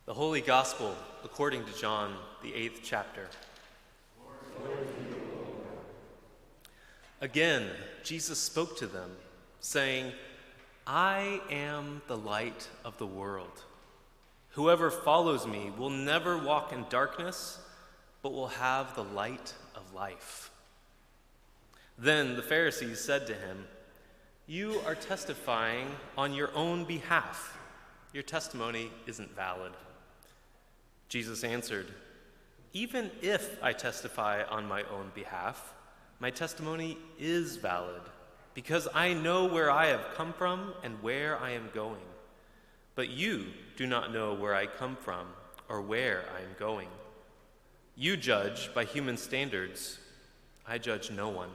The Holy Gospel according to John, the 8th chapter. Again, Jesus spoke to them, saying, I am the light of the world. Whoever follows me will never walk in darkness, but will have the light of life. Then the Pharisees said to him, You are testifying on your own behalf. Your testimony isn't valid. Jesus answered, Even if I testify on my own behalf, my testimony is valid, because I know where I have come from and where I am going. But you do not know where I come from or where I am going. You judge by human standards. I judge no one.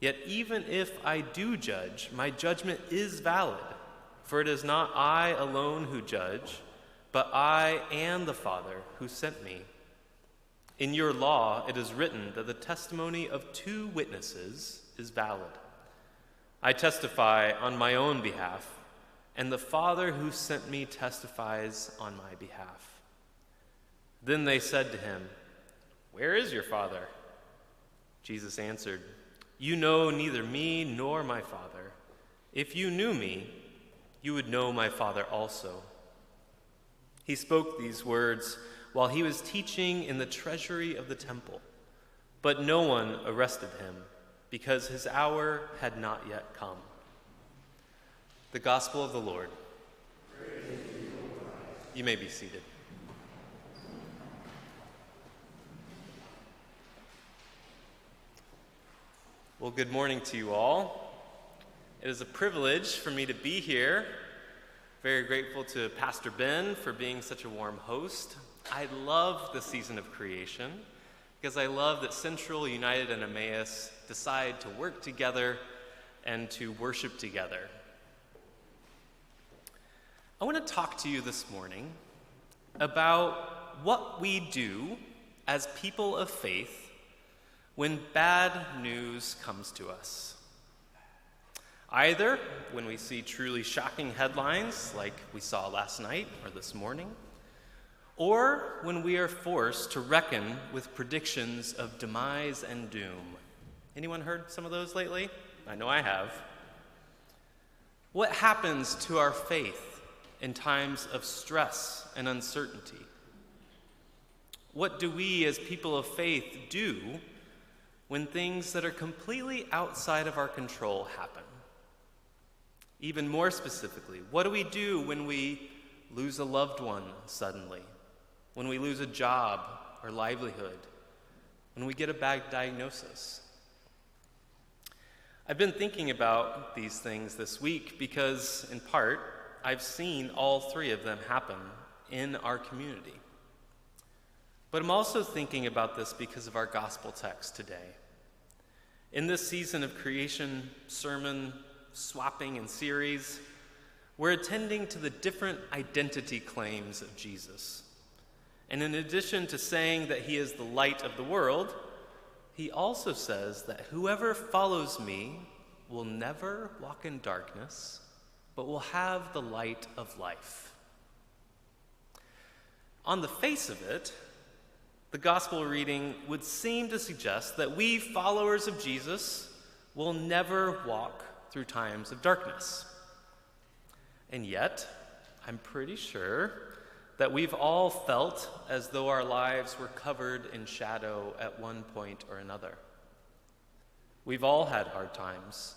Yet even if I do judge, my judgment is valid, for it is not I alone who judge, but I and the Father who sent me. In your law it is written that the testimony of two witnesses is valid. I testify on my own behalf, and the Father who sent me testifies on my behalf. Then they said to him, Where is your Father? Jesus answered, You know neither me nor my Father. If you knew me, you would know my Father also. He spoke these words while he was teaching in the treasury of the temple, but no one arrested him because his hour had not yet come. The Gospel of the Lord. Praise to you, O God. You may be seated. Well, good morning to you all. It is a privilege for me to be here. Very grateful to Pastor Ben for being such a warm host. I love the season of creation because I love that Central, United, and Emmaus decide to work together and to worship together. I want to talk to you this morning about what we do as people of faith when bad news comes to us. Either when we see truly shocking headlines like we saw last night or this morning, or when we are forced to reckon with predictions of demise and doom. Anyone heard some of those lately? I know I have. What happens to our faith in times of stress and uncertainty? What do we as people of faith do when things that are completely outside of our control happen? Even more specifically, what do we do when we lose a loved one suddenly? When we lose a job or livelihood? When we get a bad diagnosis? I've been thinking about these things this week because, in part, I've seen all three of them happen in our community. But I'm also thinking about this because of our gospel text today. In this season of creation sermon swapping and series, we're attending to the different identity claims of Jesus. And in addition to saying that he is the light of the world, he also says that whoever follows me will never walk in darkness, but will have the light of life. On the face of it, the gospel reading would seem to suggest that we followers of Jesus will never walk through times of darkness. And yet, I'm pretty sure that we've all felt as though our lives were covered in shadow at one point or another. We've all had hard times.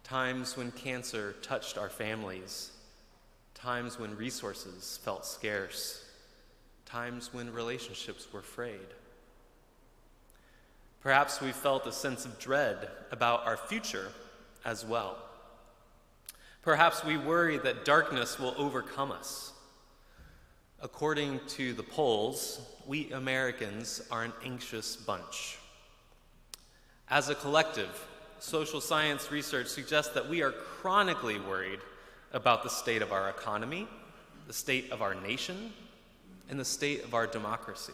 Times when cancer touched our families. Times when resources felt scarce. Times when relationships were frayed. Perhaps we felt a sense of dread about our future as well. Perhaps we worry that darkness will overcome us. According to the polls, we Americans are an anxious bunch. As a collective, social science research suggests that we are chronically worried about the state of our economy, the state of our nation, and the state of our democracy.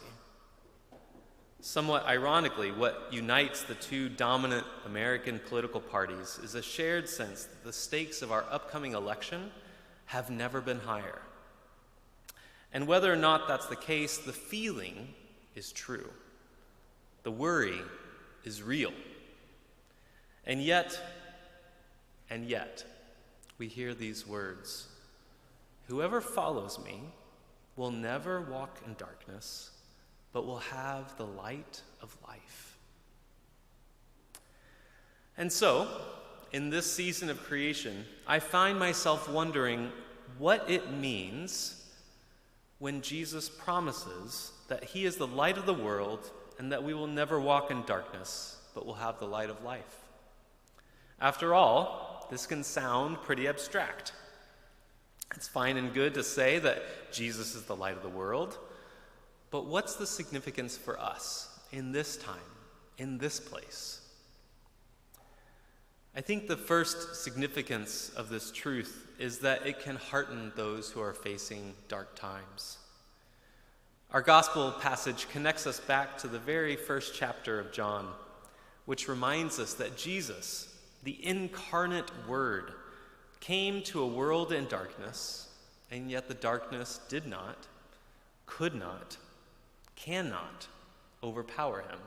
Somewhat ironically, what unites the two dominant American political parties is a shared sense that the stakes of our upcoming election have never been higher. And whether or not that's the case, the feeling is true. The worry is real. And yet, we hear these words, "Whoever follows me will never walk in darkness, but will have the light of life." And so, in this season of creation, I find myself wondering what it means when Jesus promises that he is the light of the world and that we will never walk in darkness, but will have the light of life. After all, this can sound pretty abstract. It's fine and good to say that Jesus is the light of the world, but what's the significance for us in this time, in this place? I think the first significance of this truth is that it can hearten those who are facing dark times. Our gospel passage connects us back to the very first chapter of John, which reminds us that Jesus, the incarnate Word, came to a world in darkness, and yet the darkness did not, could not, cannot overpower him.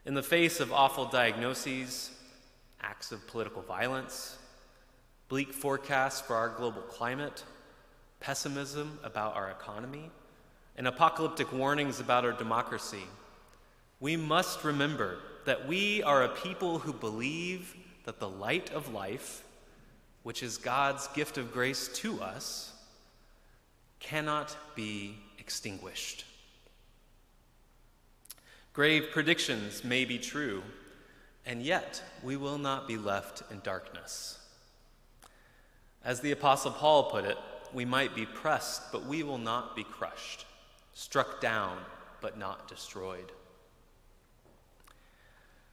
In the face of awful diagnoses, acts of political violence, bleak forecasts for our global climate, pessimism about our economy, and apocalyptic warnings about our democracy, we must remember that we are a people who believe that the light of life, which is God's gift of grace to us, cannot be extinguished. Grave predictions may be true, and yet we will not be left in darkness. As the Apostle Paul put it, we might be pressed, but we will not be crushed, struck down, but not destroyed.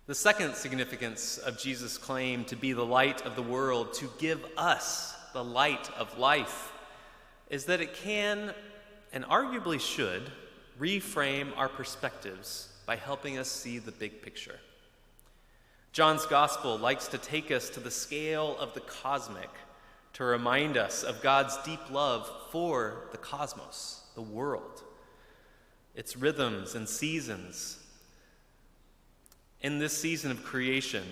The second significance of Jesus' claim to be the light of the world, to give us the light of life, is that it can, and arguably should, reframe our perspectives by helping us see the big picture. John's gospel likes to take us to the scale of the cosmic to remind us of God's deep love for the cosmos, the world, its rhythms and seasons. In this season of creation,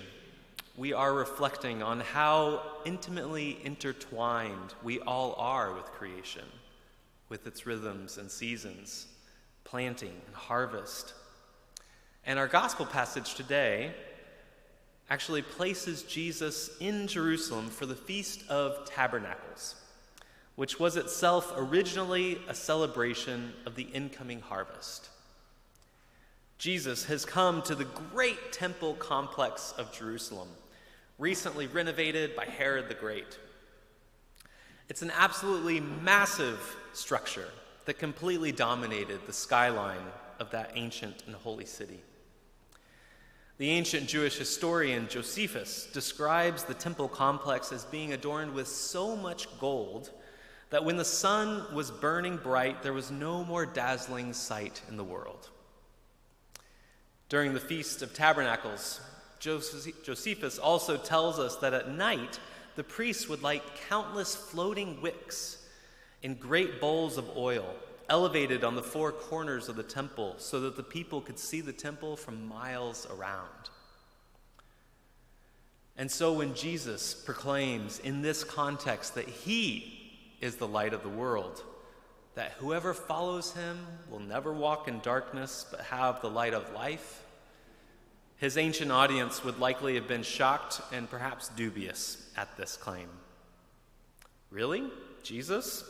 we are reflecting on how intimately intertwined we all are with creation, with its rhythms and seasons, planting and harvest. And our gospel passage today actually places Jesus in Jerusalem for the Feast of Tabernacles, which was itself originally a celebration of the incoming harvest. Jesus has come to the great temple complex of Jerusalem, recently renovated by Herod the Great. It's an absolutely massive structure that completely dominated the skyline of that ancient and holy city. The ancient Jewish historian Josephus describes the temple complex as being adorned with so much gold that when the sun was burning bright, there was no more dazzling sight in the world. During the Feast of Tabernacles, Josephus also tells us that at night, the priests would light countless floating wicks in great bowls of oil, elevated on the four corners of the temple so that the people could see the temple from miles around. And so when Jesus proclaims in this context that he is the light of the world, that whoever follows him will never walk in darkness but have the light of life, his ancient audience would likely have been shocked and perhaps dubious at this claim. Really? Jesus?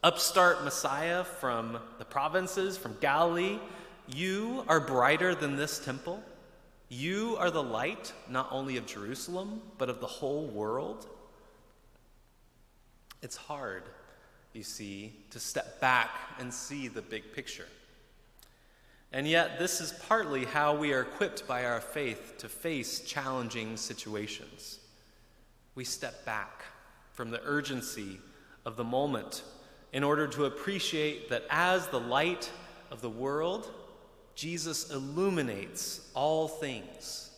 Upstart Messiah from the provinces, from Galilee, you are brighter than this temple? You are the light not only of Jerusalem, but of the whole world? It's hard, you see, to step back and see the big picture. And yet, this is partly how we are equipped by our faith to face challenging situations. We step back from the urgency of the moment in order to appreciate that as the light of the world, Jesus illuminates all things,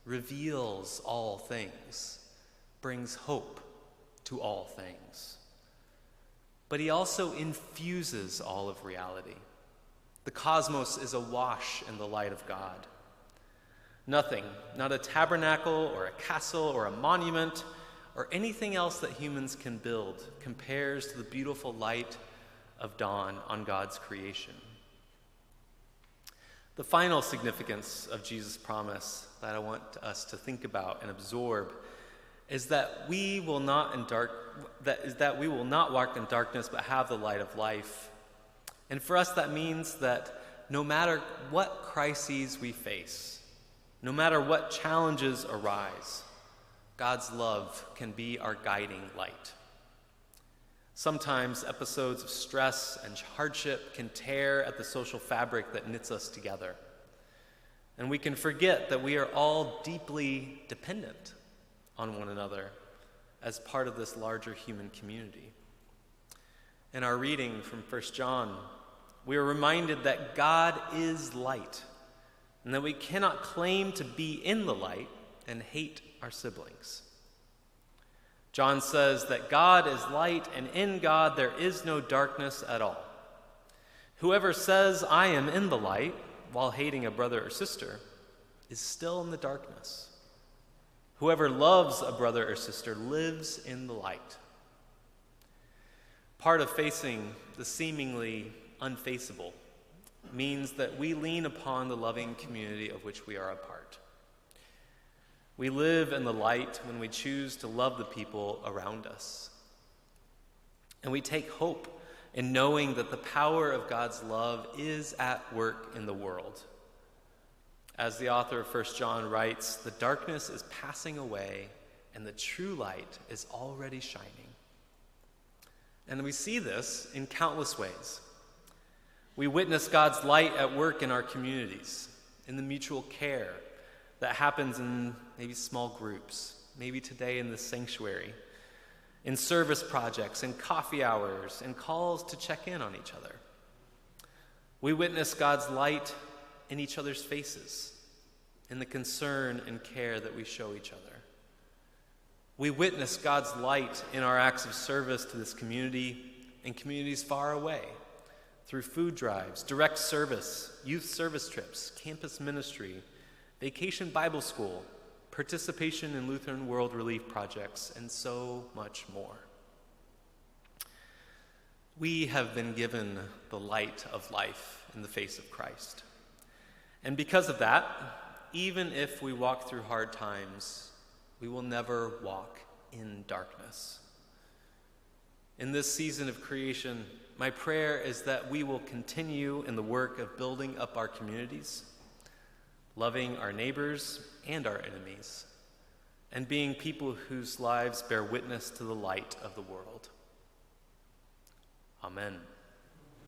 reveals all things, brings hope to all things. but he also infuses all of reality. The cosmos is awash in the light of God. Nothing, not a tabernacle or a castle or a monument or anything else that humans can build, compares to the beautiful light of dawn on God's creation. The final significance of Jesus' promise that I want us to think about and absorb is that we will not walk in darkness but have the light of life. And for us that means that no matter what crises we face, no matter what challenges arise, God's love can be our guiding light. Sometimes episodes of stress and hardship can tear at the social fabric that knits us together. And we can forget that we are all deeply dependent on one another as part of this larger human community. In our reading from 1 John, we are reminded that God is light, and that we cannot claim to be in the light and hate our siblings. John says that God is light, and in God there is no darkness at all. Whoever says, I am in the light, while hating a brother or sister, is still in the darkness. Whoever loves a brother or sister lives in the light. Part of facing the seemingly unfaceable means that we lean upon the loving community of which we are a part. We live in the light when we choose to love the people around us. And we take hope in knowing that the power of God's love is at work in the world. As the author of 1 John writes, the darkness is passing away and the true light is already shining. And we see this in countless ways. We witness God's light at work in our communities, in the mutual care that happens in maybe small groups, maybe today in the sanctuary, in service projects, in coffee hours, and calls to check in on each other. We witness God's light in each other's faces, in the concern and care that we show each other. We witness God's light in our acts of service to this community and communities far away, through food drives, direct service, youth service trips, campus ministry, vacation Bible school, participation in Lutheran World Relief projects, and so much more. We have been given the light of life in the face of Christ. And because of that, even if we walk through hard times, we will never walk in darkness. In this season of creation, my prayer is that we will continue in the work of building up our communities, loving our neighbors and our enemies, and being people whose lives bear witness to the light of the world. Amen.